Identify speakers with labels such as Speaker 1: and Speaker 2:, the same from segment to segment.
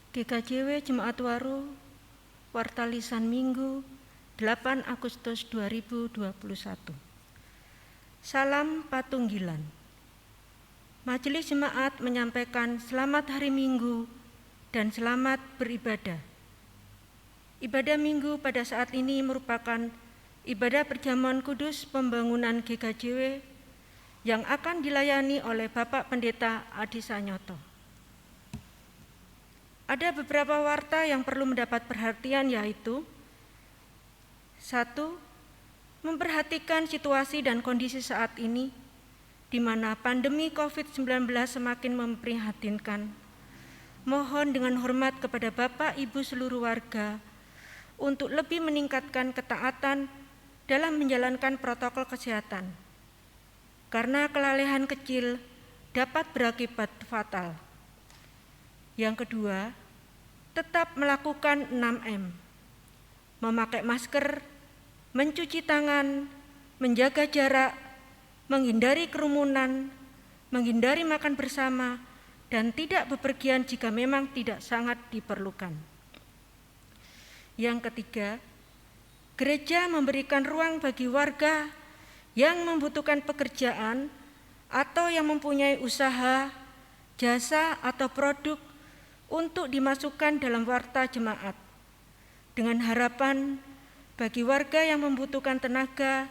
Speaker 1: GKJW Jemaat Waru, Warta Lisan Minggu, 8 Agustus 2021. Salam Patunggilan. Majelis Jemaat menyampaikan selamat hari Minggu dan selamat beribadah. Ibadah Minggu pada saat ini merupakan ibadah perjamuan kudus pembangunan GKJW yang akan dilayani oleh Bapak Pendeta Adi Sanyoto. Ada beberapa warta yang perlu mendapat perhatian, yaitu 1. Memperhatikan situasi dan kondisi saat ini di mana pandemi COVID-19 semakin memprihatinkan. Mohon dengan hormat kepada Bapak Ibu seluruh warga untuk lebih meningkatkan ketaatan dalam menjalankan protokol kesehatan, karena kelalaian kecil dapat berakibat fatal. Yang kedua, tetap melakukan 6M, memakai masker, mencuci tangan, menjaga jarak, menghindari kerumunan, menghindari makan bersama, dan tidak bepergian jika memang tidak sangat diperlukan. Yang ketiga, gereja memberikan ruang bagi warga yang membutuhkan pekerjaan atau yang mempunyai usaha, jasa, atau produk untuk dimasukkan dalam warta jemaat, dengan harapan bagi warga yang membutuhkan tenaga,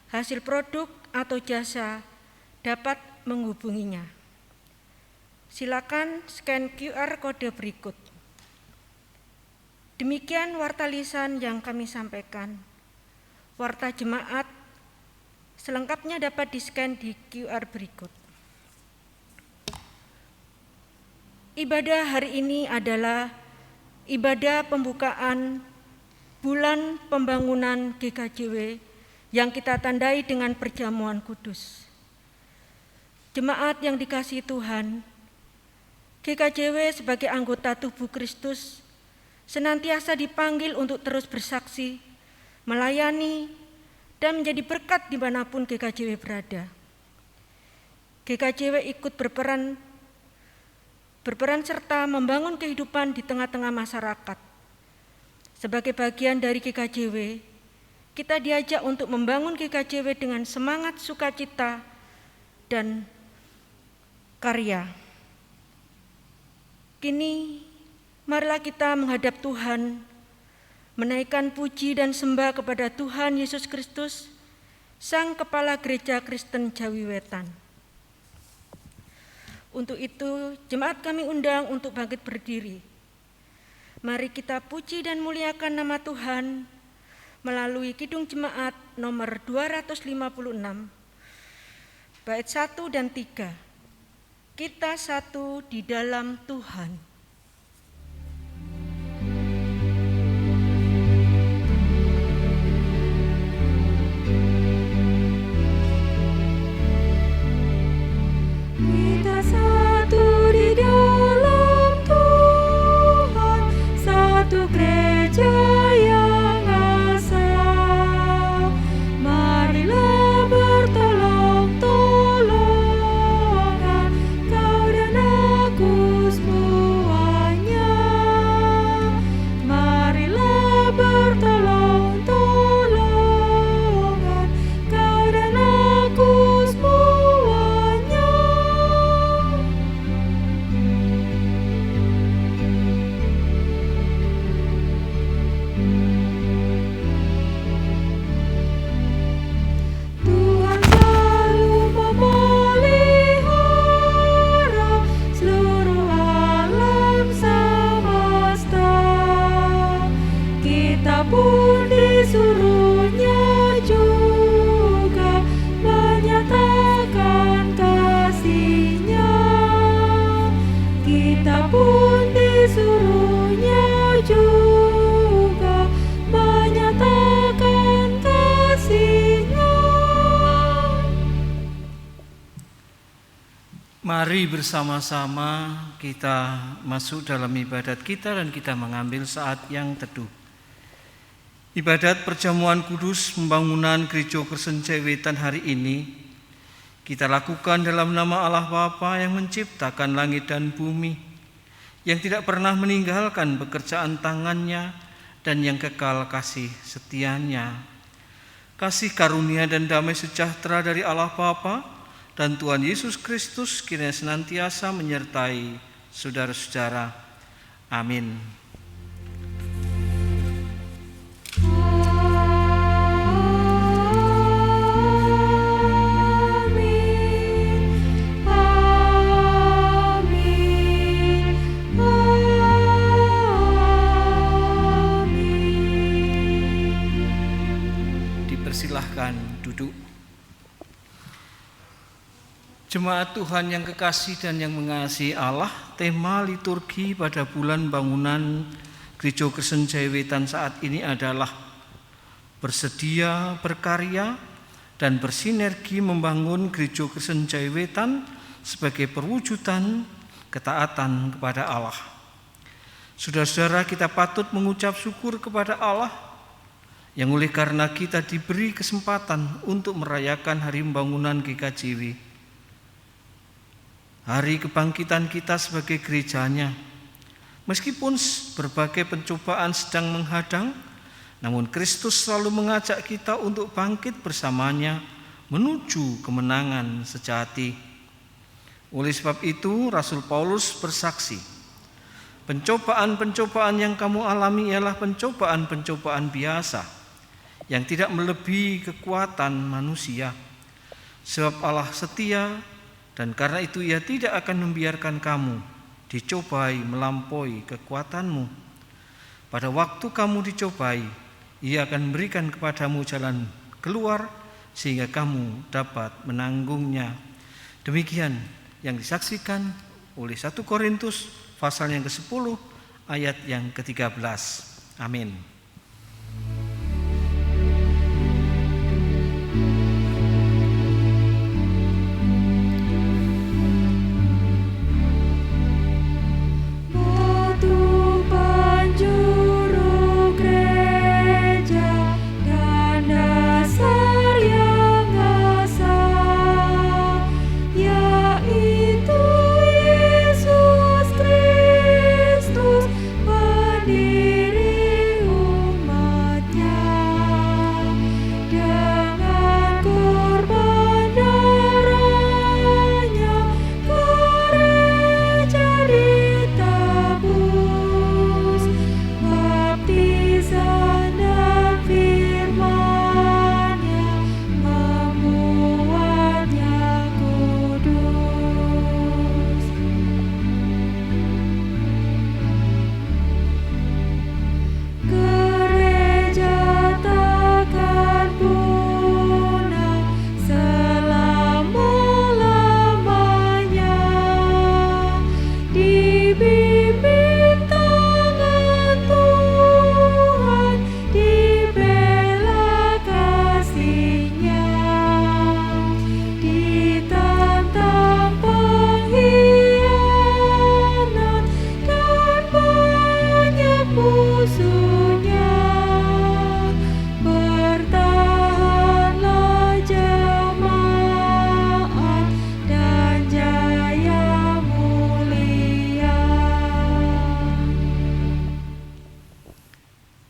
Speaker 1: hasil produk, atau jasa dapat menghubunginya. Silakan scan QR kode berikut. Demikian warta lisan yang kami sampaikan. Warta jemaat selengkapnya dapat di-scan di QR berikut. Ibadah hari ini adalah ibadah pembukaan bulan pembangunan GKJW yang kita tandai dengan perjamuan kudus. Jemaat yang dikasihi Tuhan, GKJW sebagai anggota tubuh Kristus senantiasa dipanggil untuk terus bersaksi, melayani, dan menjadi berkat dimanapun GKJW berada. GKJW ikut berperan serta membangun kehidupan di tengah-tengah masyarakat. Sebagai bagian dari GKJW, kita diajak untuk membangun GKJW dengan semangat sukacita dan karya. Kini, marilah kita menghadap Tuhan, menaikkan puji dan sembah kepada Tuhan Yesus Kristus, Sang Kepala Gereja Kristen Jawi Wetan. Untuk itu, jemaat kami undang untuk bangkit berdiri. Mari kita puji dan muliakan nama Tuhan melalui Kidung Jemaat nomor 256, bait 1 dan 3. Kita satu di dalam Tuhan.
Speaker 2: Mari bersama-sama kita masuk dalam ibadat kita dan kita mengambil saat yang teduh. Ibadat perjamuan kudus pembangunan Gereja Kristen Jawi Wetan hari ini kita lakukan dalam nama Allah Bapa yang menciptakan langit dan bumi, yang tidak pernah meninggalkan pekerjaan tangannya dan yang kekal kasih setianya. Kasih karunia dan damai sejahtera dari Allah Bapa dan Tuhan Yesus Kristus kiranya senantiasa menyertai saudara-saudara. Amin. Silahkan duduk. Jemaat Tuhan yang kekasih dan yang mengasihi Allah, tema liturgi pada bulan bangunan Gereja Kristen Jaya Wetan saat ini adalah bersedia berkarya dan bersinergi membangun Gereja Kristen Jaya Wetan sebagai perwujudan ketaatan kepada Allah. Saudara-saudara, kita patut mengucap syukur kepada Allah yang oleh karena kita diberi kesempatan untuk merayakan hari pembangunan GKJW, hari kebangkitan kita sebagai gerejanya. Meskipun berbagai pencobaan sedang menghadang, namun Kristus selalu mengajak kita untuk bangkit bersamanya menuju kemenangan sejati. Oleh sebab itu, Rasul Paulus bersaksi, pencobaan-pencobaan yang kamu alami ialah pencobaan-pencobaan biasa, yang tidak melebihi kekuatan manusia. Sebab Allah setia, dan karena itu Ia tidak akan membiarkan kamu dicobai melampaui kekuatanmu. Pada waktu kamu dicobai, Ia akan memberikan kepadamu jalan keluar sehingga kamu dapat menanggungnya. Demikian yang disaksikan oleh 1 Korintus pasal yang ke-10 ayat yang ke-13. Amin.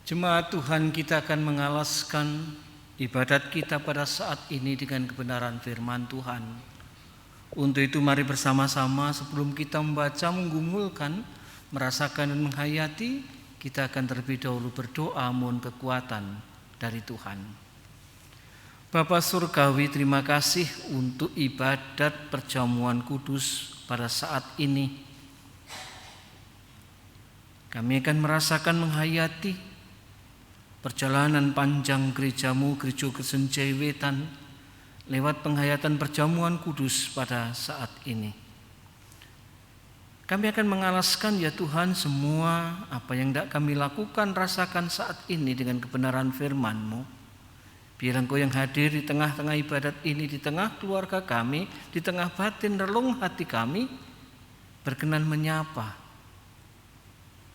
Speaker 2: Jemaat Tuhan, kita akan mengalaskan ibadat kita pada saat ini dengan kebenaran firman Tuhan. Untuk itu mari bersama-sama sebelum kita membaca, menggumulkan, merasakan dan menghayati, kita akan terlebih dahulu berdoa mohon kekuatan dari Tuhan. Bapa Surgawi, terima kasih untuk ibadat perjamuan kudus pada saat ini. Kami akan merasakan, menghayati perjalanan panjang gerejamu, Gereja Kristen Jaya Wetan, lewat penghayatan perjamuan kudus pada saat ini. Kami akan mengalaskan ya Tuhan semua apa yang tidak kami lakukan, rasakan saat ini dengan kebenaran firman-Mu. Biar Engkau yang hadir di tengah-tengah ibadat ini, di tengah keluarga kami, di tengah batin relung hati kami, berkenan menyapa.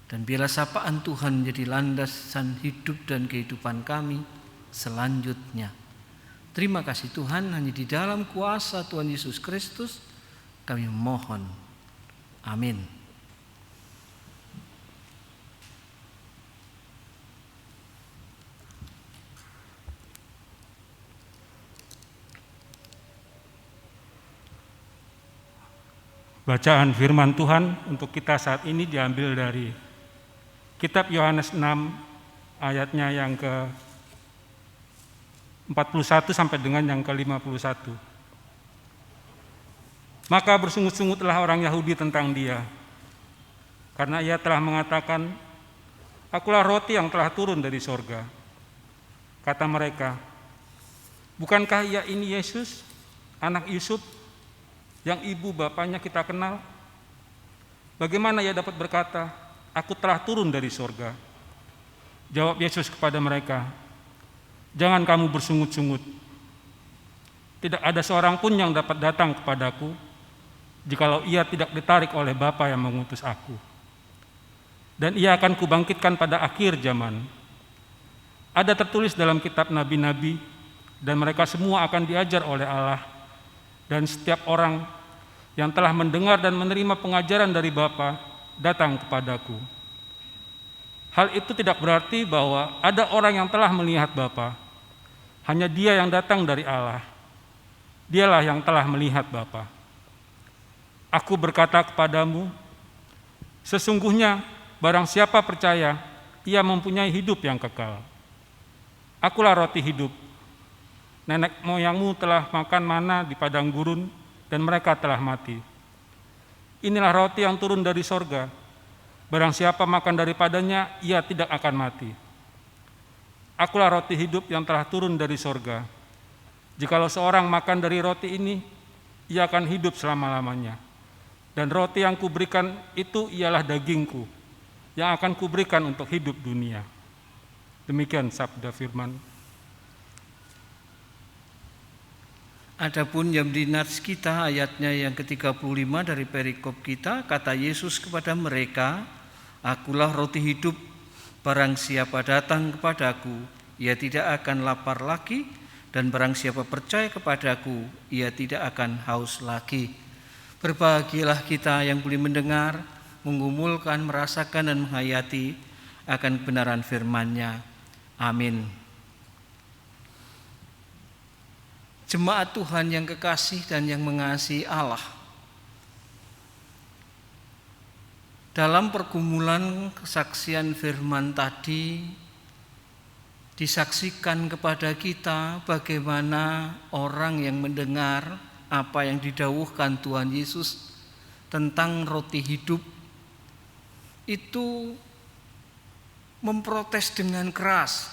Speaker 2: Dan biarlah sapaan Tuhan menjadi landasan hidup dan kehidupan kami selanjutnya. Terima kasih Tuhan, hanya di dalam kuasa Tuhan Yesus Kristus kami mohon. Amin.
Speaker 3: Bacaan firman Tuhan untuk kita saat ini diambil dari kitab Yohanes 6 ayatnya yang ke 41 sampai dengan yang ke 51. Maka bersungut-sungutlah orang Yahudi tentang dia, karena ia telah mengatakan, "Akulah roti yang telah turun dari sorga." Kata mereka, "Bukankah ia ini Yesus, anak Yusuf, yang ibu bapaknya kita kenal? Bagaimana ia dapat berkata, 'Aku telah turun dari sorga'?" Jawab Yesus kepada mereka, "Jangan kamu bersungut-sungut. Tidak ada seorang pun yang dapat datang kepadaku, jikalau ia tidak ditarik oleh Bapa yang mengutus aku. Dan ia akan kubangkitkan pada akhir zaman. Ada tertulis dalam kitab nabi-nabi, dan mereka semua akan diajar oleh Allah. Dan setiap orang yang telah mendengar dan menerima pengajaran dari Bapa datang kepadaku. Hal itu tidak berarti bahwa ada orang yang telah melihat Bapa. Hanya dia yang datang dari Allah. Dialah yang telah melihat Bapa. Aku berkata kepadamu, sesungguhnya barang siapa percaya, ia mempunyai hidup yang kekal. Akulah roti hidup. Nenek moyangmu telah makan mana di padang gurun, dan mereka telah mati. Inilah roti yang turun dari sorga. Barang siapa makan daripadanya, ia tidak akan mati. Akulah roti hidup yang telah turun dari sorga. Jikalau seorang makan dari roti ini, ia akan hidup selama-lamanya. Dan roti yang kuberikan itu ialah dagingku, yang akan kuberikan untuk hidup dunia." Demikian sabda firman.
Speaker 2: Adapun yang di nats kita ayatnya yang ke-35 dari perikop kita, kata Yesus kepada mereka, "Akulah roti hidup, barang siapa datang kepadaku, ia tidak akan lapar lagi, dan barang siapa percaya kepadaku, ia tidak akan haus lagi." Berbahagialah kita yang boleh mendengar, menggumulkan, merasakan dan menghayati akan kebenaran firman-Nya. Amin. Jemaat Tuhan yang kekasih dan yang mengasihi Allah, dalam pergumulan kesaksian firman tadi disaksikan kepada kita bagaimana orang yang mendengar apa yang didawuhkan Tuhan Yesus tentang roti hidup itu memprotes dengan keras.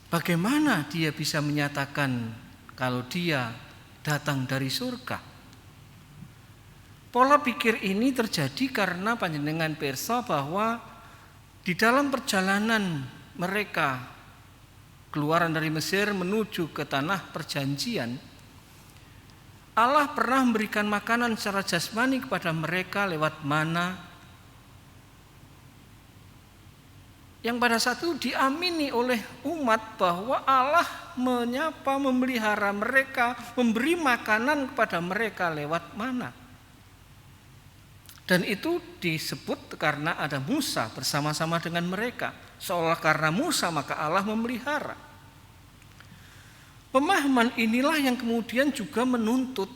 Speaker 2: Bagaimana dia bisa menyatakan kalau dia datang dari surga? Pola pikir ini terjadi karena panjenengan pirsa bahwa di dalam perjalanan mereka keluaran dari Mesir menuju ke tanah perjanjian, Allah pernah memberikan makanan secara jasmani kepada mereka lewat mana, yang pada saat itu diamini oleh umat bahwa Allah menyapa, memelihara mereka, memberi makanan kepada mereka lewat mana. Dan itu disebut karena ada Musa bersama-sama dengan mereka. Seolah karena Musa maka Allah memelihara. Pemahaman inilah yang kemudian juga menuntut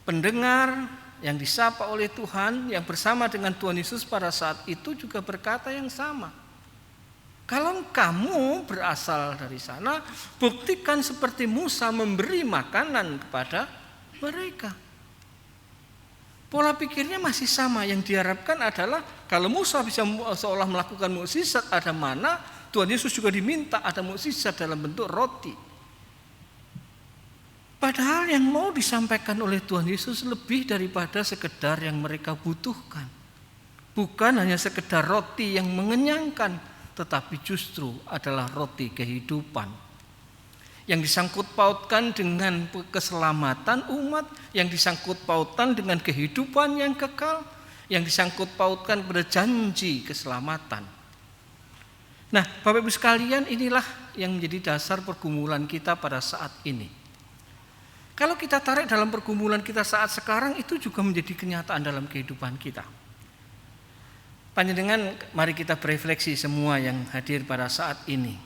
Speaker 2: pendengar yang disapa oleh Tuhan, yang bersama dengan Tuhan Yesus pada saat itu juga berkata yang sama. Kalau kamu berasal dari sana, buktikan seperti Musa memberi makanan kepada mereka. Pola pikirnya masih sama. Yang diharapkan adalah kalau Musa bisa seolah melakukan mukjizat ada mana, Tuhan Yesus juga diminta ada mukjizat dalam bentuk roti. Padahal yang mau disampaikan oleh Tuhan Yesus lebih daripada sekedar yang mereka butuhkan. Bukan hanya sekedar roti yang mengenyangkan, tetapi justru adalah roti kehidupan. Yang disangkut pautkan dengan keselamatan umat, yang disangkut pautkan dengan kehidupan yang kekal, yang disangkut pautkan pada janji keselamatan. Nah, Bapak Ibu sekalian, inilah yang menjadi dasar pergumulan kita pada saat ini. Kalau kita tarik dalam pergumulan kita saat sekarang, itu juga menjadi kenyataan dalam kehidupan kita. Panjenengan, mari kita berefleksi semua yang hadir pada saat ini.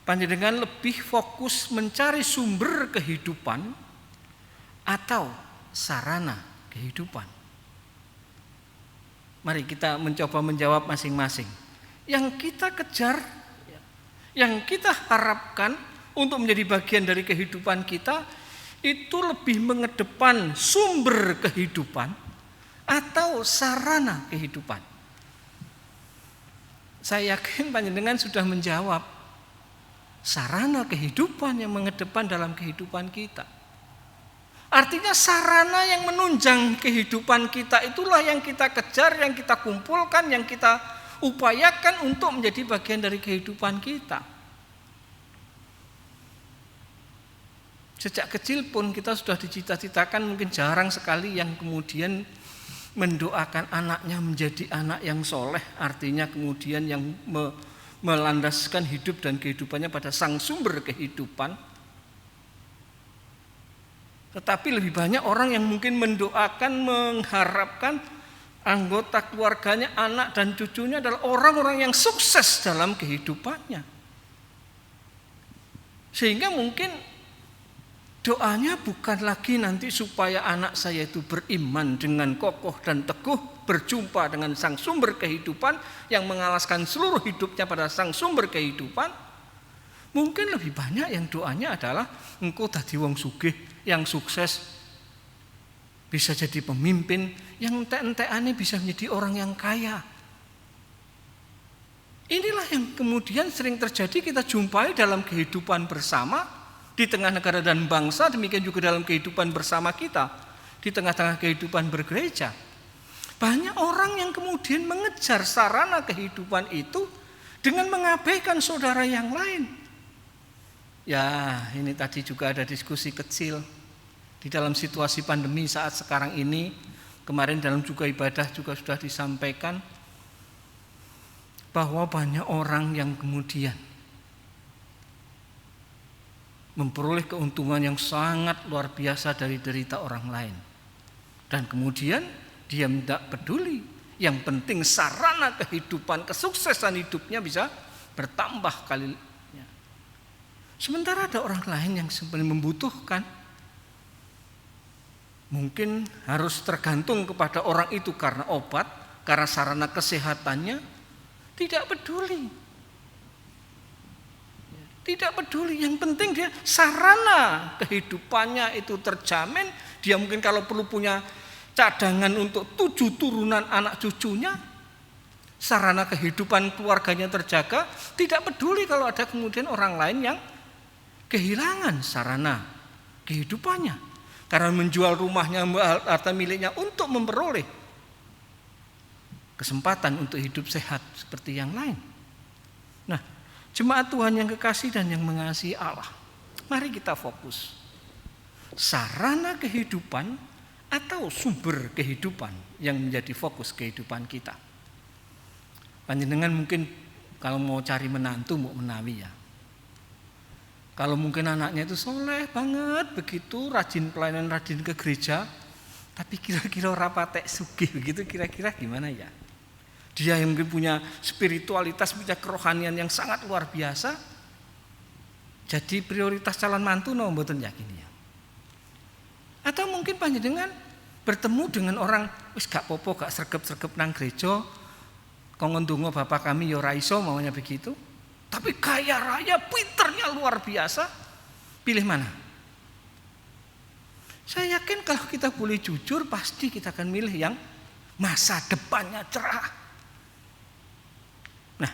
Speaker 2: panjenengan lebih fokus mencari sumber kehidupan atau sarana kehidupan? Mari kita mencoba menjawab masing-masing. Yang kita kejar, yang kita harapkan untuk menjadi bagian dari kehidupan kita, itu lebih mengedepan sumber kehidupan atau sarana kehidupan? Saya yakin panjenengan sudah menjawab, sarana kehidupan yang mengedepan dalam kehidupan kita. Artinya sarana yang menunjang kehidupan kita itulah yang kita kejar, yang kita kumpulkan, yang kita upayakan untuk menjadi bagian dari kehidupan kita. Sejak kecil pun kita sudah dicita-citakan, mungkin jarang sekali yang kemudian mendoakan anaknya menjadi anak yang soleh, artinya kemudian yang melandaskan hidup dan kehidupannya pada sang sumber kehidupan. Tetapi lebih banyak orang yang mungkin mendoakan, mengharapkan anggota keluarganya, anak dan cucunya adalah orang-orang yang sukses dalam kehidupannya. Sehingga mungkin doanya bukan lagi nanti supaya anak saya itu beriman dengan kokoh dan teguh, berjumpa dengan sang sumber kehidupan yang mengalaskan seluruh hidupnya pada sang sumber kehidupan. Mungkin lebih banyak yang doanya adalah engkau dadi wong sugih yang sukses, bisa jadi pemimpin, yang entek-entekane bisa menjadi orang yang kaya. Inilah yang kemudian sering terjadi kita jumpai dalam kehidupan bersama di tengah negara dan bangsa, demikian juga dalam kehidupan bersama kita di tengah-tengah kehidupan bergereja. Banyak orang yang kemudian mengejar sarana kehidupan itu dengan mengabaikan saudara yang lain. Ya, ini tadi juga ada diskusi kecil di dalam situasi pandemi saat sekarang ini. Kemarin dalam juga ibadah juga sudah disampaikan bahwa banyak orang yang kemudian memperoleh keuntungan yang sangat luar biasa dari derita orang lain. Dan kemudian dia tidak peduli. Yang penting sarana kehidupan, kesuksesan hidupnya bisa bertambah kali. Sementara ada orang lain yang sebenarnya membutuhkan, mungkin harus tergantung kepada orang itu karena obat, karena sarana kesehatannya, tidak peduli. Tidak peduli, yang penting dia sarana kehidupannya itu terjamin. Dia mungkin kalau perlu punya cadangan untuk 7 turunan anak cucunya, sarana kehidupan keluarganya terjaga. Tidak peduli kalau ada kemudian orang lain yang kehilangan sarana kehidupannya karena menjual rumahnya, harta miliknya untuk memperoleh kesempatan untuk hidup sehat seperti yang lain. Nah, jemaat Tuhan yang kekasih dan yang mengasihi Allah, mari kita fokus sarana kehidupan atau sumber kehidupan yang menjadi fokus kehidupan kita. Panjenengan mungkin kalau mau cari menantu mau menawi ya. Kalau mungkin anaknya itu soleh banget, begitu rajin pelayanan, rajin ke gereja, tapi kira-kira ora patek sugih begitu, kira-kira gimana ya? Dia yang mungkin punya spiritualitas, punya kerohanian yang sangat luar biasa, jadi prioritas calon mantu no mboten yakin ya. Atau mungkin panjenengan bertemu dengan orang wis gak popo, gak sregep-sregep nang gereja, kongkon ndonga bapak kami ya ora iso maunya begitu. Tapi kaya raya, pinternya luar biasa. Pilih mana? Saya yakin kalau kita boleh jujur, pasti kita akan milih yang masa depannya cerah. Nah,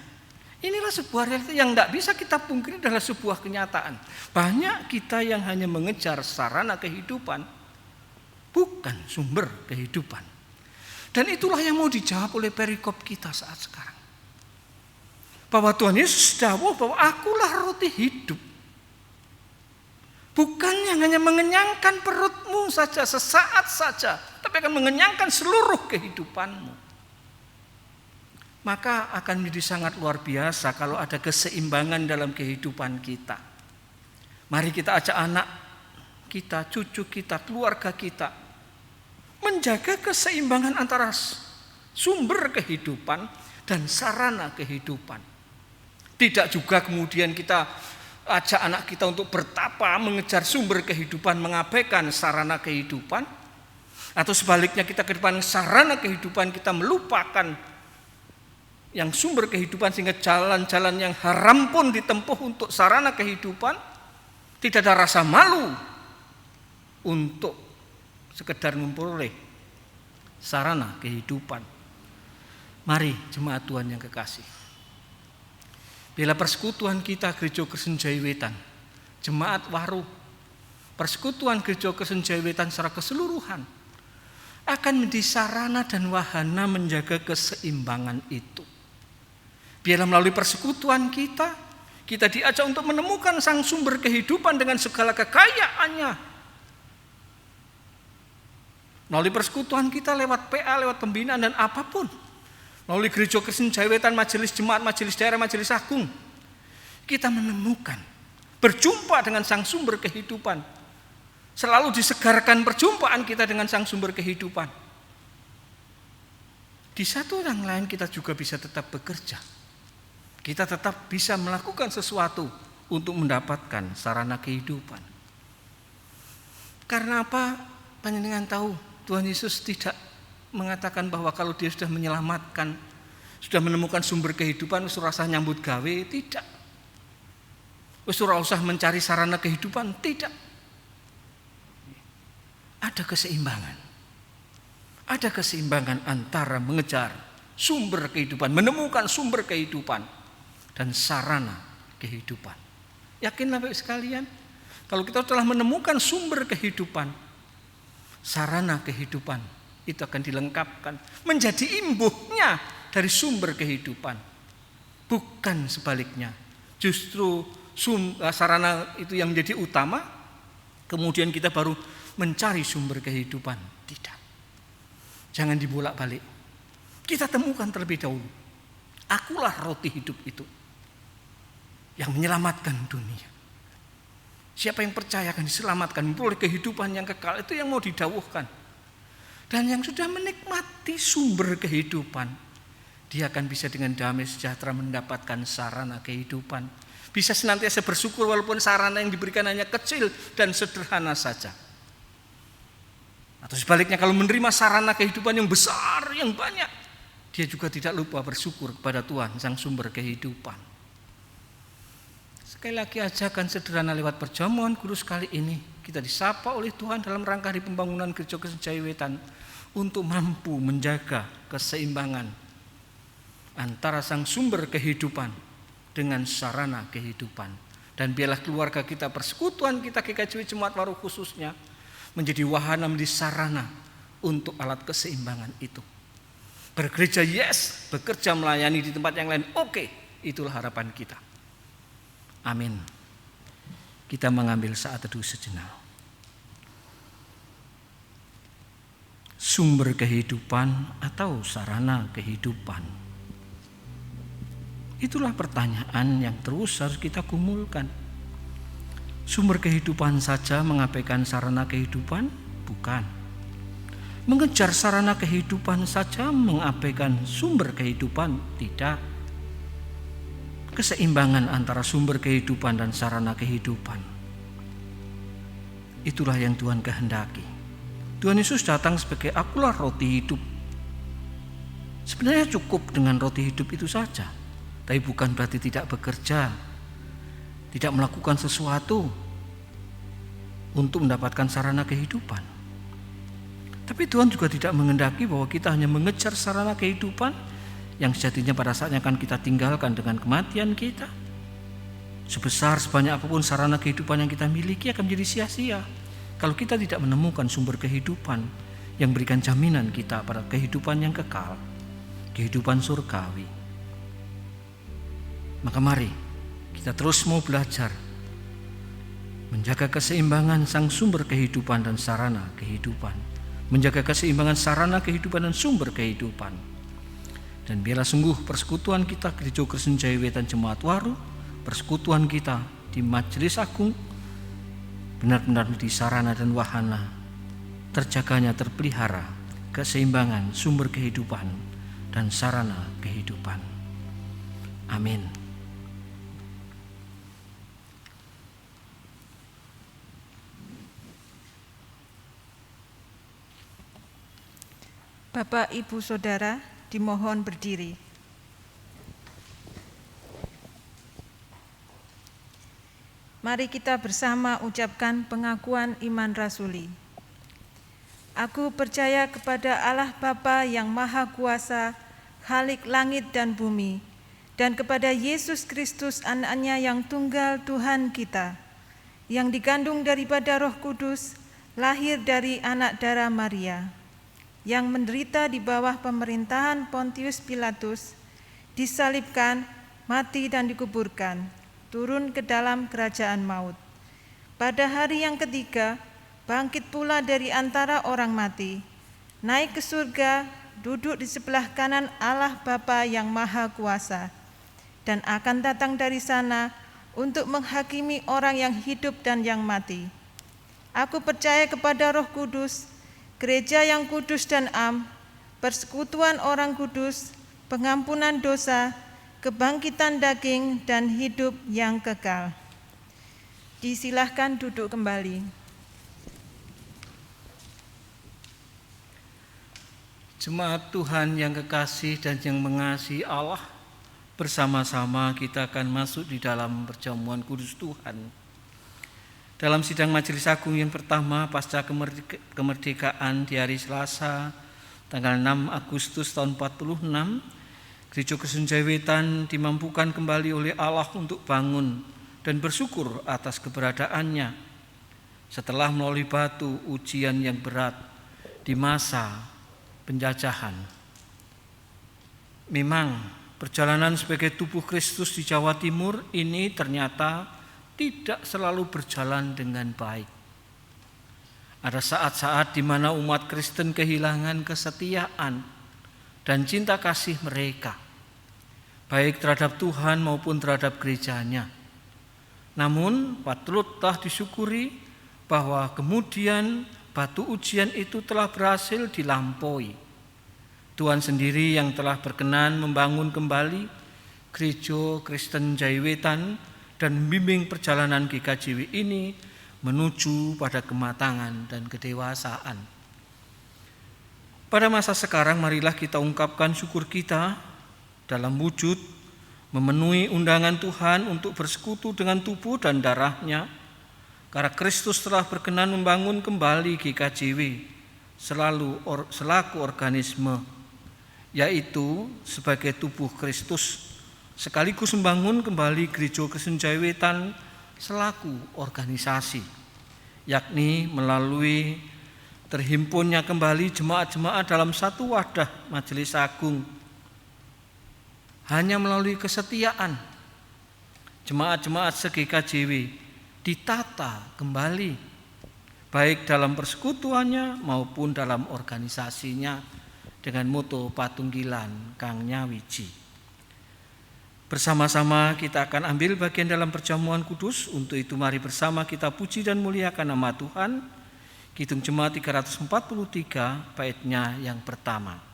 Speaker 2: inilah sebuah realitas yang tidak bisa kita pungkiri, adalah sebuah kenyataan. Banyak kita yang hanya mengejar sarana kehidupan, bukan sumber kehidupan. Dan itulah yang mau dijawab oleh perikop kita saat sekarang. Bahwa Tuhan Yesus dawuh bahwa akulah roti hidup. Bukan yang hanya mengenyangkan perutmu saja sesaat saja, tapi akan mengenyangkan seluruh kehidupanmu. Maka akan menjadi sangat luar biasa kalau ada keseimbangan dalam kehidupan kita. Mari kita ajak anak kita, cucu kita, keluarga kita menjaga keseimbangan antara sumber kehidupan dan sarana kehidupan. Tidak juga kemudian kita ajak anak kita untuk bertapa, mengejar sumber kehidupan, mengabaikan sarana kehidupan, atau sebaliknya kita ke depan sarana kehidupan, kita melupakan yang sumber kehidupan sehingga jalan-jalan yang haram pun ditempuh untuk sarana kehidupan, tidak ada rasa malu untuk sekedar memperoleh sarana kehidupan. Mari jemaat Tuhan yang kekasih, bila persekutuan kita Gereja Kristen Jaya Wetan, Jemaat Waru, persekutuan Gereja Kristen Jaya Wetan secara keseluruhan akan menjadi sarana dan wahana menjaga keseimbangan itu. Biarlah melalui persekutuan kita diajak untuk menemukan sang sumber kehidupan dengan segala kekayaannya. Melalui persekutuan kita lewat PA, lewat pembinaan dan apapun. Melalui Gereja Kristen Jaya Wetan, majelis jemaat, majelis daerah, majelis agung, kita menemukan, berjumpa dengan sang sumber kehidupan. Selalu disegarkan perjumpaan kita dengan sang sumber kehidupan. Di satu yang lain kita juga bisa tetap bekerja. Kita tetap bisa melakukan sesuatu untuk mendapatkan sarana kehidupan. Karena apa? Panjenengan tahu Tuhan Yesus tidak mengatakan bahwa kalau dia sudah menyelamatkan, sudah menemukan sumber kehidupan, wis ora usah nyambut gawe, tidak. Wis ora usah mencari sarana kehidupan, tidak. Ada keseimbangan. Ada keseimbangan antara mengejar sumber kehidupan, menemukan sumber kehidupan dan sarana kehidupan. Yakinlah Bapak sekalian, kalau kita telah menemukan sumber kehidupan, sarana kehidupan itu akan dilengkapkan menjadi imbuhnya dari sumber kehidupan, bukan sebaliknya. Justru sarana itu yang menjadi utama, kemudian kita baru mencari sumber kehidupan. Tidak, jangan dibolak-balik. Kita temukan terlebih dahulu, akulah roti hidup itu yang menyelamatkan dunia. Siapa yang percaya akan diselamatkan, memperoleh kehidupan yang kekal, itu yang mau didawuhkan. Dan yang sudah menikmati sumber kehidupan, dia akan bisa dengan damai sejahtera mendapatkan sarana kehidupan. Bisa senantiasa bersyukur walaupun sarana yang diberikan hanya kecil dan sederhana saja. Atau sebaliknya, kalau menerima sarana kehidupan yang besar, yang banyak, dia juga tidak lupa bersyukur kepada Tuhan, sang sumber kehidupan. Sekali lagi ajakan sederhana lewat perjamuan kudus kali ini, kita disapa oleh Tuhan dalam rangka hari pembangunan Gereja Kristen Jaya Wetan untuk mampu menjaga keseimbangan antara sang sumber kehidupan dengan sarana kehidupan. Dan biarlah keluarga kita, persekutuan kita, GKJ Jemaat Waru khususnya, menjadi wahana, menjadi sarana untuk alat keseimbangan itu. Bergereja yes, bekerja melayani di tempat yang lain oke, itulah harapan kita. Amin. Kita mengambil saat teduh sejenak. Sumber kehidupan atau sarana kehidupan? Itulah pertanyaan yang terus harus kita gumulkan. Sumber kehidupan saja mengabaikan sarana kehidupan? Bukan. Mengejar sarana kehidupan saja mengabaikan sumber kehidupan? Tidak. Keseimbangan antara sumber kehidupan dan sarana kehidupan, itulah yang Tuhan kehendaki. Tuhan Yesus datang sebagai akulah roti hidup. Sebenarnya cukup dengan roti hidup itu saja, tapi bukan berarti tidak bekerja, tidak melakukan sesuatu untuk mendapatkan sarana kehidupan. Tapi Tuhan juga tidak menghendaki bahwa kita hanya mengejar sarana kehidupan yang sejatinya pada saatnya akan kita tinggalkan dengan kematian kita. Sebesar sebanyak apapun sarana kehidupan yang kita miliki akan menjadi sia-sia kalau kita tidak menemukan sumber kehidupan yang berikan jaminan kita pada kehidupan yang kekal, kehidupan surgawi. Maka mari kita terus mau belajar menjaga keseimbangan sang sumber kehidupan dan sarana kehidupan, menjaga keseimbangan sarana kehidupan dan sumber kehidupan. Dan biarlah sungguh persekutuan kita Gereja Kristen Jaya Wetan Jemaat Waru, persekutuan kita di Majelis Agung, benar-benar menjadi sarana dan wahana terjaganya, terpelihara keseimbangan sumber kehidupan dan sarana kehidupan. Amin.
Speaker 4: Bapak, Ibu, Saudara, dimohon berdiri. Mari kita bersama ucapkan pengakuan iman rasuli. Aku percaya kepada Allah Bapa yang Maha Kuasa, Khalik langit dan bumi, dan kepada Yesus Kristus anaknya yang tunggal Tuhan kita, yang dikandung daripada Roh Kudus, lahir dari anak darah Maria, yang menderita di bawah pemerintahan Pontius Pilatus, disalibkan, mati dan dikuburkan, turun ke dalam kerajaan maut. Pada hari yang ketiga, bangkit pula dari antara orang mati, naik ke surga, duduk di sebelah kanan Allah Bapa yang Maha Kuasa, dan akan datang dari sana untuk menghakimi orang yang hidup dan yang mati. Aku percaya kepada Roh Kudus, gereja yang kudus dan am, persekutuan orang kudus, pengampunan dosa, kebangkitan daging, dan hidup yang kekal. Disilahkan duduk kembali.
Speaker 2: Jemaat Tuhan yang kekasih dan yang mengasihi Allah, bersama-sama kita akan masuk di dalam perjamuan kudus Tuhan. Dalam sidang Majelis Agung yang pertama pasca kemerdekaan di hari Selasa, tanggal 6 Agustus tahun 46, Gereja Kristen Jaiwetan dimampukan kembali oleh Allah untuk bangun dan bersyukur atas keberadaannya setelah melalui batu ujian yang berat di masa penjajahan. Memang perjalanan sebagai tubuh Kristus di Jawa Timur ini ternyata tidak selalu berjalan dengan baik. Ada saat-saat di mana umat Kristen kehilangan kesetiaan dan cinta kasih mereka, baik terhadap Tuhan maupun terhadap gerejanya. Namun patutlah disyukuri bahwa kemudian batu ujian itu telah berhasil dilampaui. Tuhan sendiri yang telah berkenan membangun kembali Gereja Kristen Jaiwetan dan membimbing perjalanan GKJW ini menuju pada kematangan dan kedewasaan. Pada masa sekarang marilah kita ungkapkan syukur kita dalam wujud memenuhi undangan Tuhan untuk bersekutu dengan tubuh dan darahnya, karena Kristus telah berkenan membangun kembali GKJW selaku organisme, yaitu sebagai tubuh Kristus, sekaligus membangun kembali Gereja Kristen Jaiwetan selaku organisasi, yakni melalui terhimpunnya kembali jemaat-jemaat dalam satu wadah Majelis Agung. Hanya melalui kesetiaan jemaat-jemaat se-GKJW ditata kembali, baik dalam persekutuannya maupun dalam organisasinya dengan moto Patunggilan Kang Nyawiji. Bersama-sama kita akan ambil bagian dalam perjamuan kudus. Untuk itu mari bersama kita puji dan muliakan nama Tuhan. Kidung Jemaat 343 baitnya yang pertama.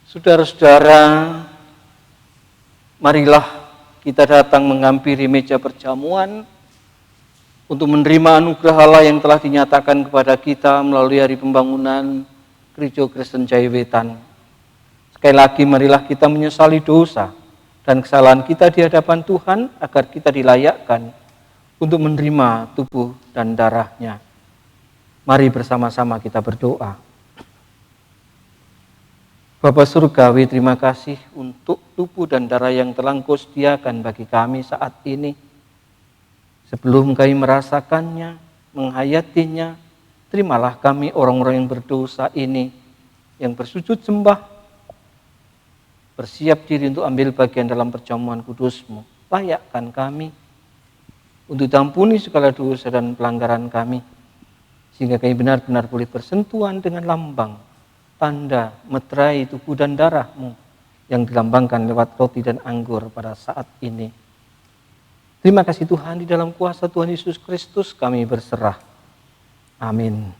Speaker 2: Saudara-saudara, marilah kita datang menghampiri meja perjamuan untuk menerima anugerah Allah yang telah dinyatakan kepada kita melalui hari pembangunan Gereja Kristen Jaiwetan. Sekali lagi marilah kita menyesali dosa dan kesalahan kita di hadapan Tuhan agar kita dilayakkan untuk menerima tubuh dan darahnya. Mari bersama-sama kita berdoa. Bapa Surgawi, terima kasih untuk tubuh dan darah yang telah Engkau sediakan bagi kami saat ini. Sebelum kami merasakannya, menghayatinya, terimalah kami orang-orang yang berdosa ini, yang bersujud sembah, bersiap diri untuk ambil bagian dalam perjamuan kudus-Mu. Layakkan kami untuk diampuni segala dosa dan pelanggaran kami, sehingga kami benar-benar boleh bersentuhan dengan lambang, tanda, meterai tubuh dan darah-Mu yang dilambangkan lewat roti dan anggur pada saat ini. Terima kasih Tuhan, di dalam kuasa Tuhan Yesus Kristus kami berserah. Amin.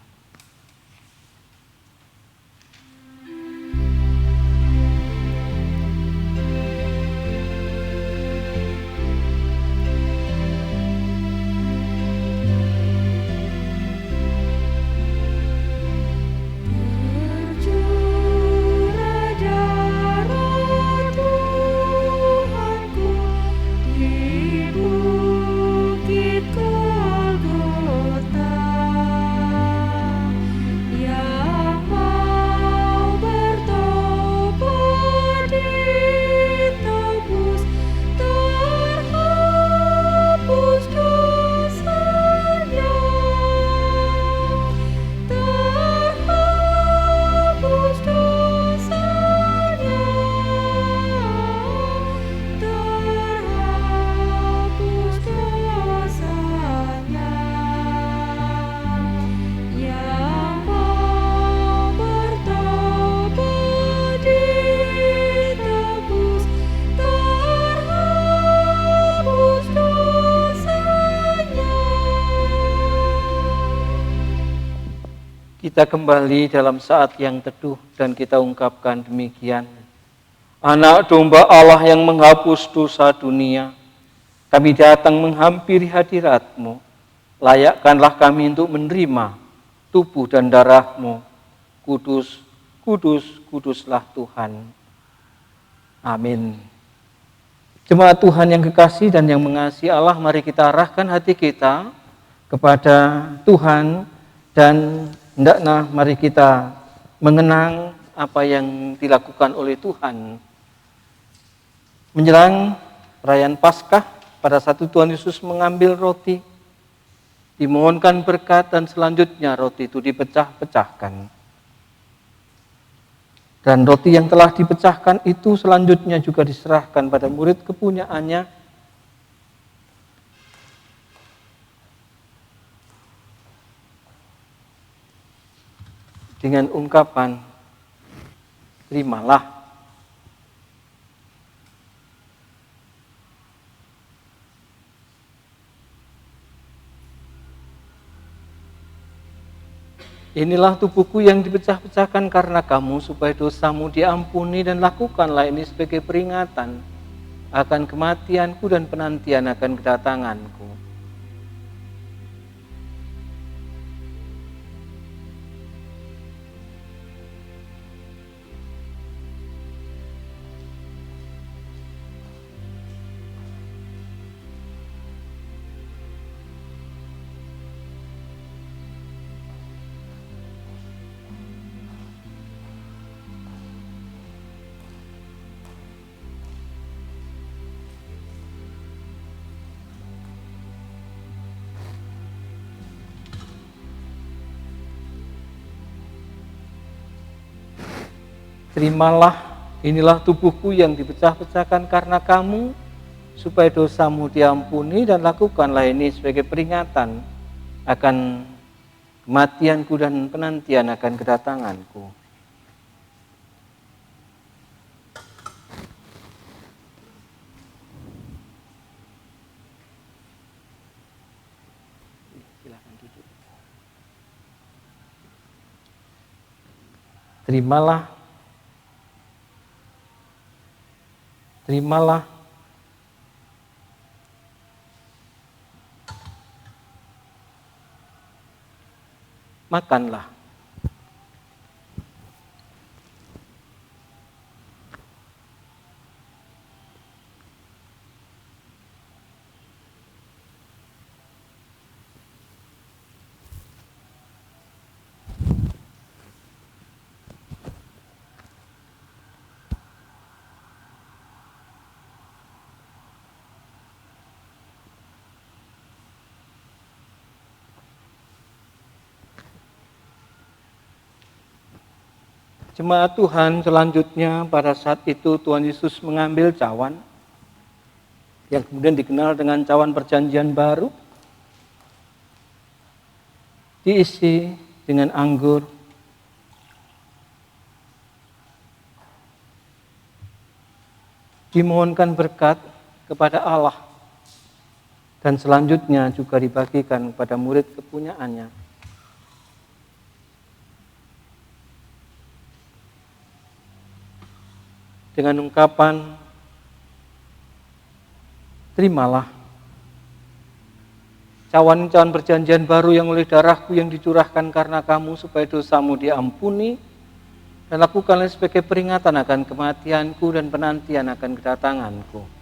Speaker 2: Kita kembali dalam saat yang teduh dan kita ungkapkan demikian. Anak domba Allah yang menghapus dosa dunia, kami datang menghampiri hadirat-Mu. Layakkanlah kami untuk menerima tubuh dan darah-Mu. Kudus, kudus, kuduslah Tuhan. Amin. Jemaat Tuhan yang kekasih dan yang mengasihi Allah, mari kita arahkan hati kita kepada Tuhan dan hendaklah mari kita mengenang apa yang dilakukan oleh Tuhan. Menjelang perayaan Paskah, pada saat Tuhan Yesus mengambil roti, dimohonkan berkat dan selanjutnya roti itu dipecah-pecahkan. Dan roti yang telah dipecahkan itu selanjutnya juga diserahkan pada murid kepunyaannya. Dengan ungkapan, terimalah. Inilah tubuhku yang dipecah-pecahkan karena kamu, supaya dosamu diampuni, dan lakukanlah ini sebagai peringatan akan kematianku dan penantian akan kedatanganku. Terimalah, inilah tubuhku yang dipecah-pecahkan karena kamu, supaya dosamu diampuni, dan lakukanlah ini sebagai peringatan akan kematianku dan penantian akan kedatanganku. Silakan duduk. Terimalah, makanlah. Jemaat Tuhan, selanjutnya pada saat itu Tuhan Yesus mengambil cawan yang kemudian dikenal dengan cawan perjanjian baru, diisi dengan anggur, dimohonkan berkat kepada Allah, dan selanjutnya juga dibagikan kepada murid kepunyaannya. Dengan ungkapan, terimalah cawan-cawan perjanjian baru yang oleh darahku yang dicurahkan karena kamu supaya dosamu diampuni, dan lakukanlah sebagai peringatan akan kematianku dan penantian akan kedatanganku.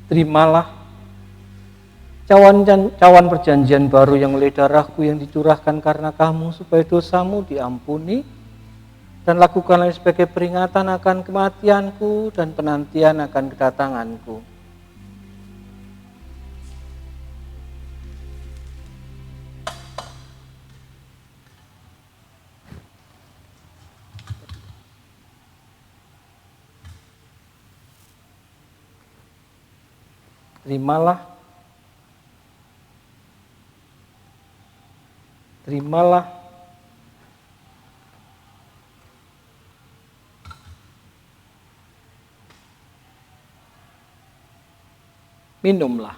Speaker 2: Terimalah cawan perjanjian baru yang oleh darahku yang dicurahkan karena kamu supaya dosamu diampuni, dan lakukanlah sebagai peringatan akan kematianku dan penantian akan kedatanganku. Terimalah minumlah.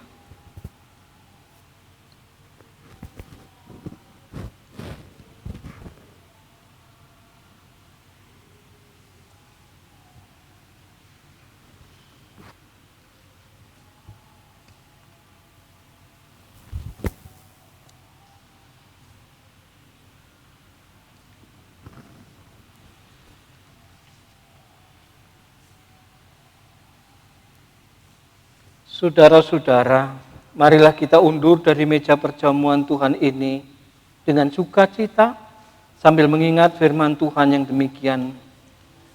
Speaker 2: Saudara-saudara, marilah kita undur dari meja perjamuan Tuhan ini dengan sukacita sambil mengingat firman Tuhan yang demikian.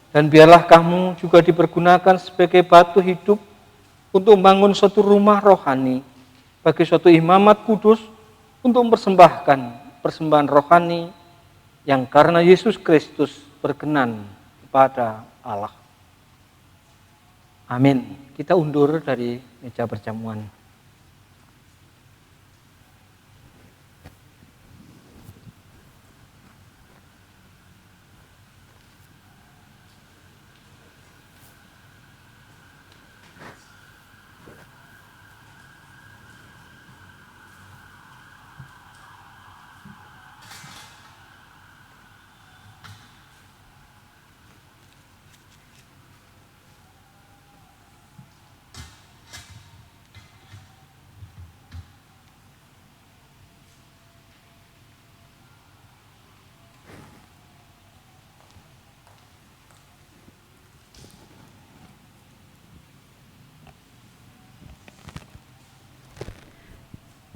Speaker 2: Dan biarlah kamu juga dipergunakan sebagai batu hidup untuk membangun suatu rumah rohani bagi suatu imamat kudus untuk mempersembahkan persembahan rohani yang karena Yesus Kristus berkenan kepada Allah. Amin. Kita undur dari meja perjamuan.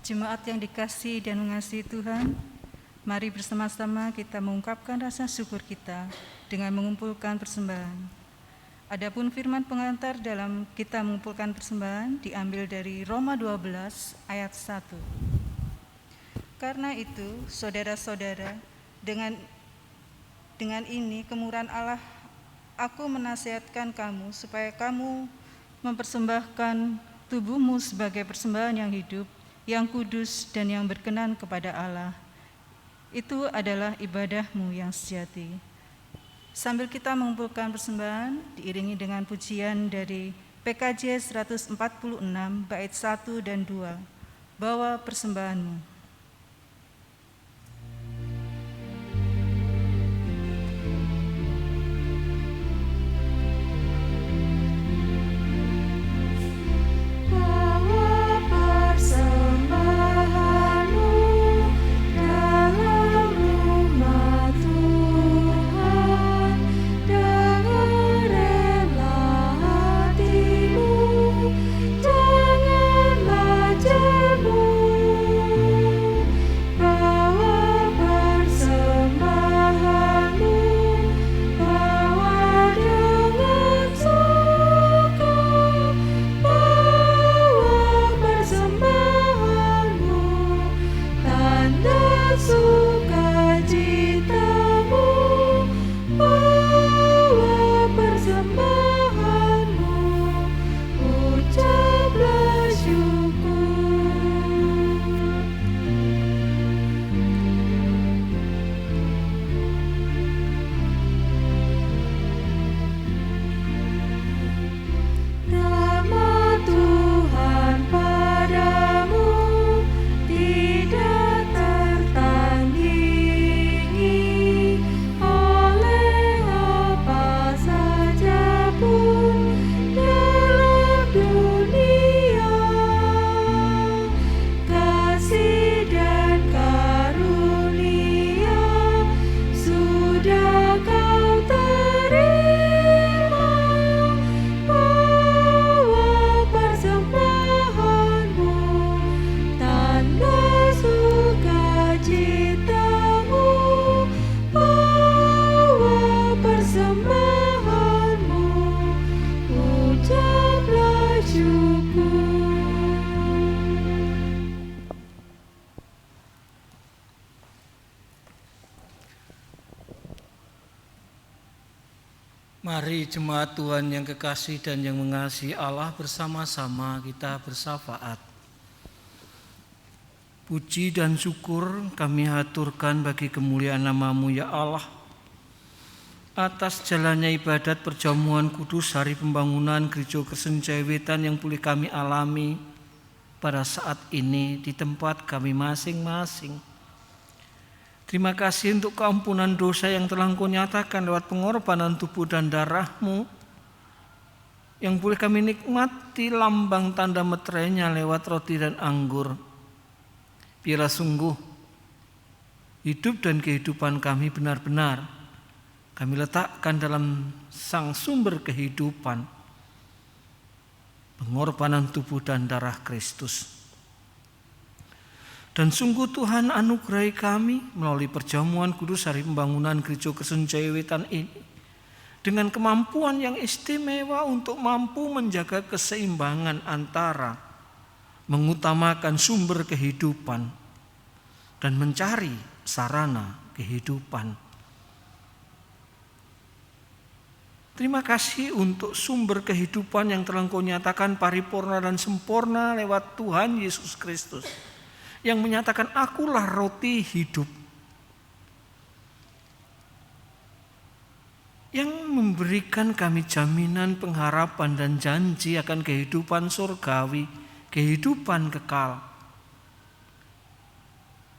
Speaker 5: Jemaat yang dikasihi dan mengasihi Tuhan, mari bersama-sama kita mengungkapkan rasa syukur kita dengan mengumpulkan persembahan. Adapun firman pengantar dalam kita mengumpulkan persembahan diambil dari Roma 12 ayat 1. Karena itu, saudara-saudara, dengan ini kemurahan Allah, aku menasihatkan kamu supaya kamu mempersembahkan tubuhmu sebagai persembahan yang hidup, yang kudus dan yang berkenan kepada Allah. Itu adalah ibadahmu yang sejati. Sambil kita mengumpulkan persembahan, diiringi dengan pujian dari PKJ 146 bait 1 dan 2. Bawa persembahanmu.
Speaker 6: Bawa
Speaker 2: Mari jemaat Tuhan yang kekasih dan yang mengasihi Allah, bersama-sama kita bersyafaat. Puji dan syukur kami haturkan bagi kemuliaan nama-Mu ya Allah, atas jalannya ibadat perjamuan kudus hari pembangunan Gereja Kristen Jaya Wetan yang boleh kami alami pada saat ini di tempat kami masing-masing. Terima kasih untuk keampunan dosa yang telah Engkau nyatakan lewat pengorbanan tubuh dan darah-Mu, yang boleh kami nikmati lambang tanda meterainya lewat roti dan anggur. Biarlah sungguh hidup dan kehidupan kami benar-benar kami letakkan dalam Sang Sumber kehidupan, pengorbanan tubuh dan darah Kristus. Dan sungguh Tuhan anugerahi kami melalui perjamuan kudus hari pembangunan Gereja Kristen Jaya Wetan ini dengan kemampuan yang istimewa untuk mampu menjaga keseimbangan antara mengutamakan sumber kehidupan dan mencari sarana kehidupan. Terima kasih untuk sumber kehidupan yang telah Engkau nyatakan paripurna dan sempurna lewat Tuhan Yesus Kristus, yang menyatakan akulah roti hidup, yang memberikan kami jaminan, pengharapan dan janji akan kehidupan surgawi, kehidupan kekal.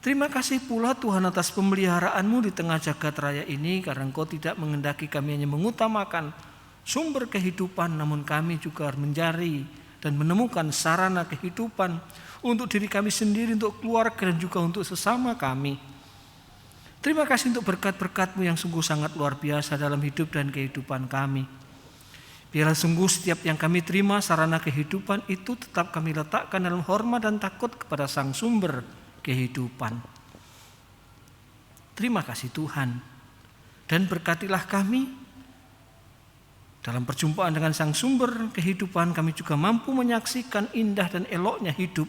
Speaker 2: Terima kasih pula Tuhan atas pemeliharaan-Mu di tengah jagat raya ini, karena Engkau tidak mengendaki kami hanya mengutamakan sumber kehidupan, namun kami juga mencari dan menemukan sarana kehidupan untuk diri kami sendiri, untuk keluarga dan juga untuk sesama kami. Terima kasih untuk berkat-berkat-Mu yang sungguh sangat luar biasa dalam hidup dan kehidupan kami. Biarlah sungguh setiap yang kami terima sarana kehidupan itu tetap kami letakkan dalam hormat dan takut kepada Sang Sumber kehidupan. Terima kasih Tuhan, dan berkatilah kami dalam perjumpaan dengan Sang Sumber kehidupan. Kami juga mampu menyaksikan indah dan eloknya hidup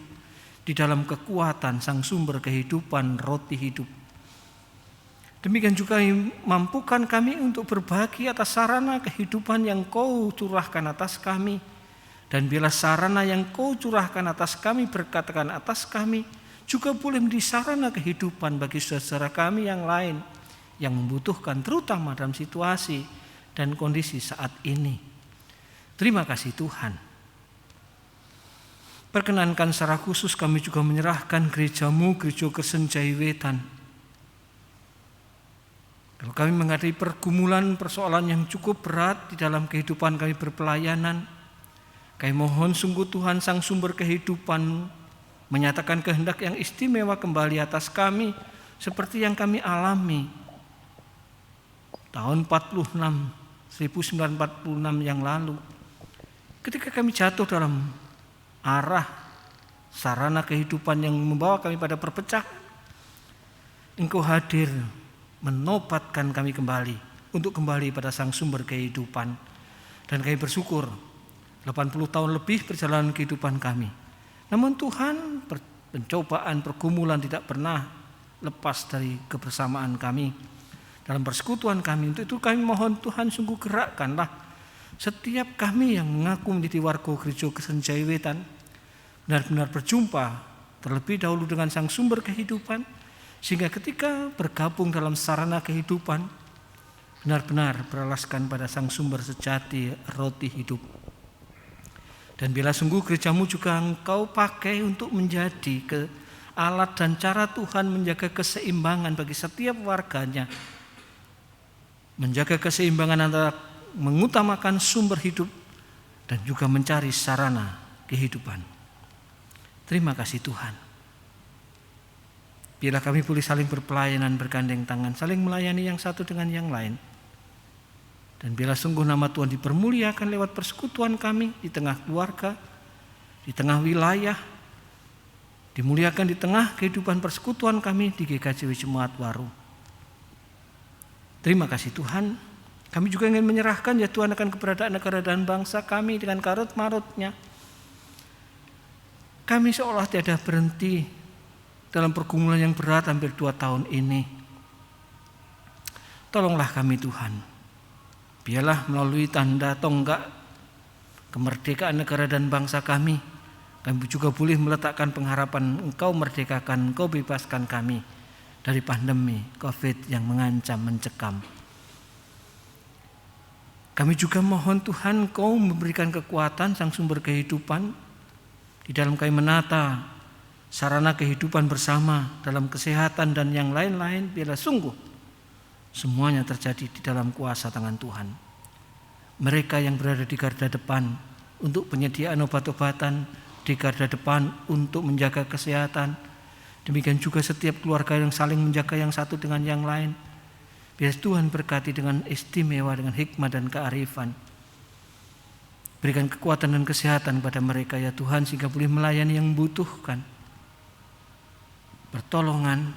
Speaker 2: di dalam kekuatan Sang Sumber kehidupan, roti hidup. Demikian juga mampukan kami untuk berbagi atas sarana kehidupan yang Kau curahkan atas kami, dan bila sarana yang Kau curahkan atas kami, berkatakan atas kami, juga boleh menjadi sarana kehidupan bagi saudara kami yang lain yang membutuhkan, terutama dalam situasi dan kondisi saat ini. Terima kasih Tuhan. Perkenankan secara khusus kami juga menyerahkan gereja-Mu, Gereja Kristen Jaya Wetan. Kalau kami menghadapi pergumulan, persoalan yang cukup berat di dalam kehidupan kami berpelayanan, kami mohon sungguh Tuhan Sang Sumber kehidupan menyatakan kehendak yang istimewa kembali atas kami, seperti yang kami alami tahun 1946 yang lalu, ketika kami jatuh dalam arah sarana kehidupan yang membawa kami pada perpecahan. Engkau hadir menobatkan kami kembali untuk kembali pada Sang Sumber kehidupan, dan kami bersyukur 80 tahun lebih perjalanan kehidupan kami. Namun Tuhan, pencobaan, pergumulan tidak pernah lepas dari kebersamaan kami dalam persekutuan kami. Untuk itu kami mohon Tuhan sungguh gerakkanlah setiap kami yang mengaku menjadi warga Gereja Kristen Jaya Wetan benar-benar berjumpa terlebih dahulu dengan Sang Sumber kehidupan, sehingga ketika bergabung dalam sarana kehidupan benar-benar beralaskan pada Sang Sumber sejati, roti hidup. Dan bila sungguh gereja-Mu juga Engkau pakai untuk menjadi alat dan cara Tuhan menjaga keseimbangan bagi setiap warganya, menjaga keseimbangan antara mengutamakan sumber hidup dan juga mencari sarana kehidupan. Terima kasih Tuhan. Bila kami boleh saling berpelayanan, bergandeng tangan, saling melayani yang satu dengan yang lain. Dan bila sungguh nama Tuhan dipermuliakan lewat persekutuan kami di tengah keluarga, di tengah wilayah, dimuliakan di tengah kehidupan persekutuan kami di GKJW Jemaat Waru. Terima kasih Tuhan. Kami juga ingin menyerahkan ya Tuhan akan keberadaan negara dan bangsa kami dengan karut-marutnya. Kami seolah tiada berhenti dalam pergumulan yang berat hampir 2 tahun ini. Tolonglah kami Tuhan. Biarlah melalui tanda tonggak kemerdekaan negara dan bangsa kami juga boleh meletakkan pengharapan Engkau merdekakan, Engkau bebaskan kami dari pandemi COVID yang mengancam, mencekam. Kami juga mohon Tuhan Engkau memberikan kekuatan sang sumber kehidupan di dalam kami menata sarana kehidupan bersama dalam kesehatan dan yang lain-lain. Biarlah sungguh semuanya terjadi di dalam kuasa tangan Tuhan. Mereka yang berada di garda depan untuk penyediaan obat-obatan, di garda depan untuk menjaga kesehatan, demikian juga setiap keluarga yang saling menjaga yang satu dengan yang lain. Biar Tuhan berkati dengan istimewa, dengan hikmah dan kearifan. Berikan kekuatan dan kesehatan pada mereka ya Tuhan, sehingga boleh melayani yang membutuhkan pertolongan.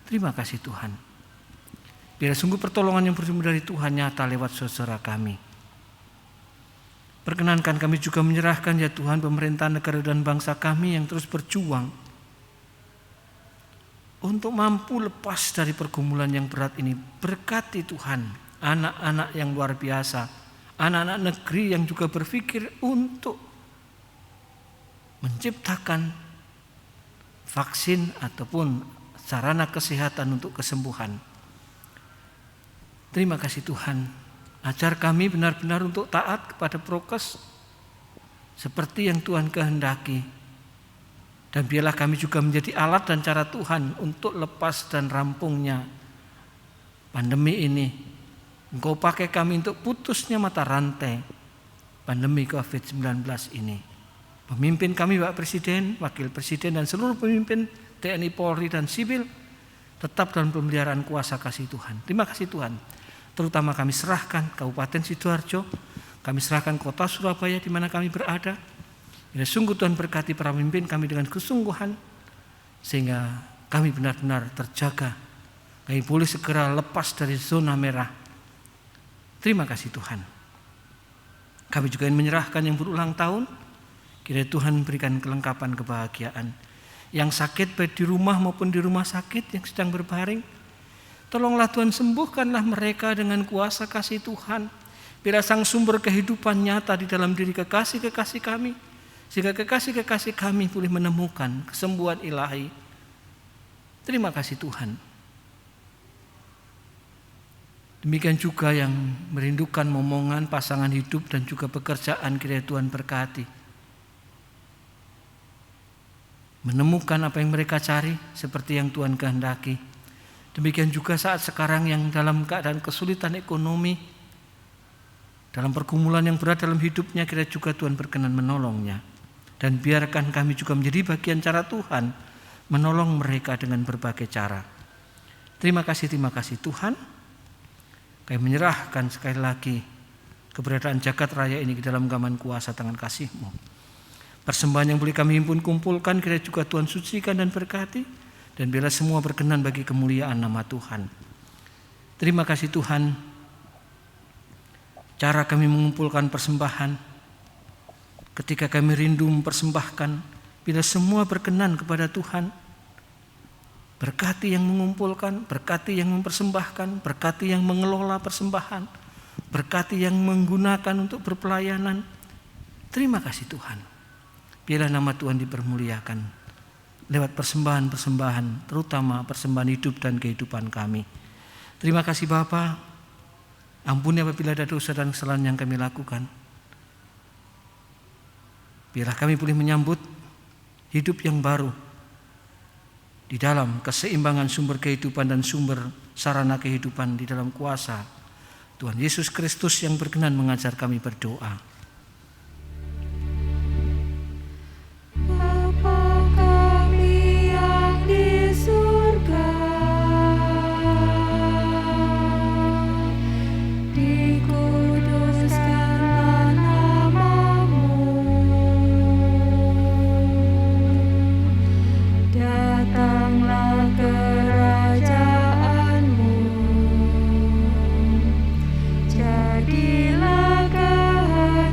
Speaker 2: Terima kasih Tuhan. Biar sungguh pertolongan yang bersumber dari Tuhan nyata lewat saudara kami. Perkenankan kami juga menyerahkan ya Tuhan pemerintahan negara dan bangsa kami yang terus berjuang untuk mampu lepas dari pergumulan yang berat ini. Berkati Tuhan anak-anak yang luar biasa, anak-anak negeri yang juga berpikir untuk menciptakan vaksin ataupun sarana kesehatan untuk kesembuhan. Terima kasih Tuhan. Ajar kami benar-benar untuk taat kepada prokes seperti yang Tuhan kehendaki. Dan biarlah kami juga menjadi alat dan cara Tuhan untuk lepas dan rampungnya pandemi ini. Engkau pakai kami untuk putusnya mata rantai pandemi COVID-19 ini. Pemimpin kami Pak Presiden, Wakil Presiden dan seluruh pemimpin TNI, Polri dan sipil tetap dalam pemeliharaan kuasa kasih Tuhan. Terima kasih Tuhan. Terutama kami serahkan Kabupaten Sidoarjo, kami serahkan Kota Surabaya di mana kami berada. Bila sungguh Tuhan berkati para pemimpin kami dengan kesungguhan, sehingga kami benar-benar terjaga. Kami boleh segera lepas dari zona merah. Terima kasih Tuhan. Kami juga ingin menyerahkan yang berulang tahun. Kiranya Tuhan berikan kelengkapan kebahagiaan. Yang sakit baik di rumah maupun di rumah sakit yang sedang berbaring, tolonglah Tuhan, sembuhkanlah mereka dengan kuasa kasih Tuhan. Biar sang sumber kehidupan nyata di dalam diri kekasih-kekasih kami, sehingga kekasih-kekasih kami boleh menemukan kesembuhan ilahi. Terima kasih Tuhan. Demikian juga yang merindukan momongan pasangan hidup dan juga pekerjaan, kiranya Tuhan berkati. Menemukan apa yang mereka cari seperti yang Tuhan kehendaki. Demikian juga saat sekarang yang dalam keadaan kesulitan ekonomi, dalam pergumulan yang berat dalam hidupnya, kira juga Tuhan berkenan menolongnya. Dan biarkan kami juga menjadi bagian cara Tuhan menolong mereka dengan berbagai cara. Terima kasih Tuhan. Kami menyerahkan sekali lagi keberadaan jagat raya ini ke dalam genggaman kuasa tangan kasih-Mu. Persembahan yang boleh kami kumpulkan, kira juga Tuhan sucikan dan berkati. Dan biarlah semua berkenan bagi kemuliaan nama Tuhan. Terima kasih Tuhan. Cara kami mengumpulkan persembahan, ketika kami rindu mempersembahkan, bila semua berkenan kepada Tuhan. Berkati yang mengumpulkan, berkati yang mempersembahkan, berkati yang mengelola persembahan, berkati yang menggunakan untuk berpelayanan. Terima kasih Tuhan. Biarlah nama Tuhan dipermuliakan lewat persembahan-persembahan, terutama persembahan hidup dan kehidupan kami. Terima kasih Bapa. Ampuni apabila ada dosa dan kesalahan yang kami lakukan. Biarlah kami boleh menyambut hidup yang baru di dalam keseimbangan sumber kehidupan dan sumber sarana kehidupan di dalam kuasa Tuhan Yesus Kristus yang berkenan mengajar kami berdoa.
Speaker 6: Jadilah kehendak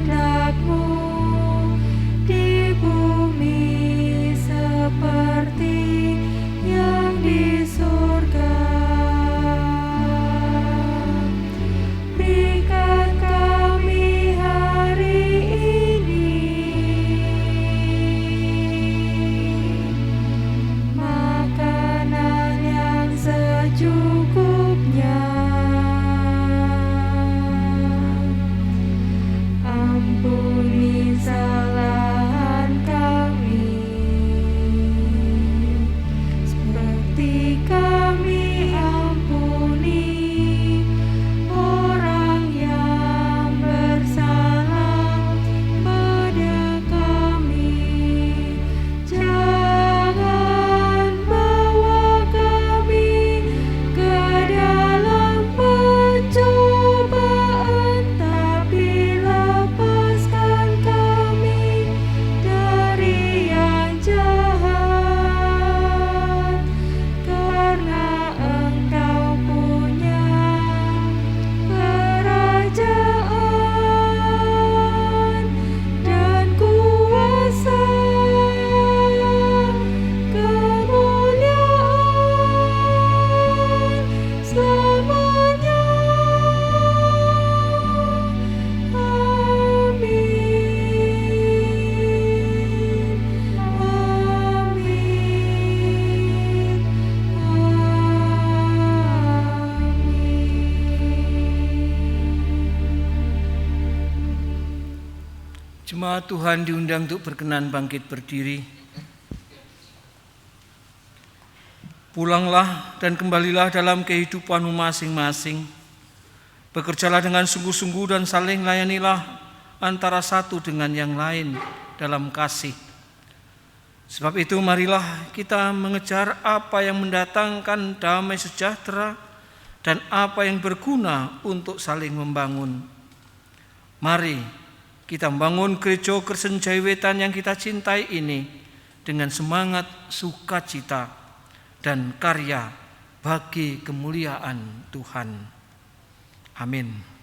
Speaker 2: Jemaat Tuhan diundang untuk berkenan bangkit berdiri. Pulanglah dan kembalilah dalam kehidupanmu masing-masing. Bekerjalah dengan sungguh-sungguh dan saling layanilah antara satu dengan yang lain dalam kasih. Sebab itu marilah kita mengejar apa yang mendatangkan damai sejahtera dan apa yang berguna untuk saling membangun. Mari kita membangun gereja Kristen Jaiwetan yang kita cintai ini dengan semangat sukacita dan karya bagi kemuliaan Tuhan. Amin.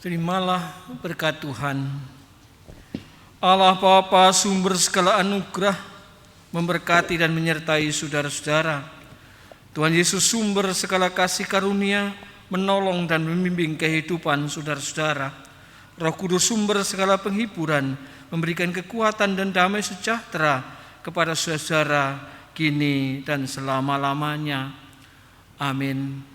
Speaker 2: Terimalah berkat Tuhan. Allah Bapa sumber segala anugerah memberkati dan menyertai saudara-saudara. Tuhan Yesus sumber segala kasih karunia menolong dan membimbing kehidupan saudara-saudara. Roh Kudus sumber segala penghiburan memberikan kekuatan dan damai sejahtera kepada saudara kini dan selama-lamanya. Amin.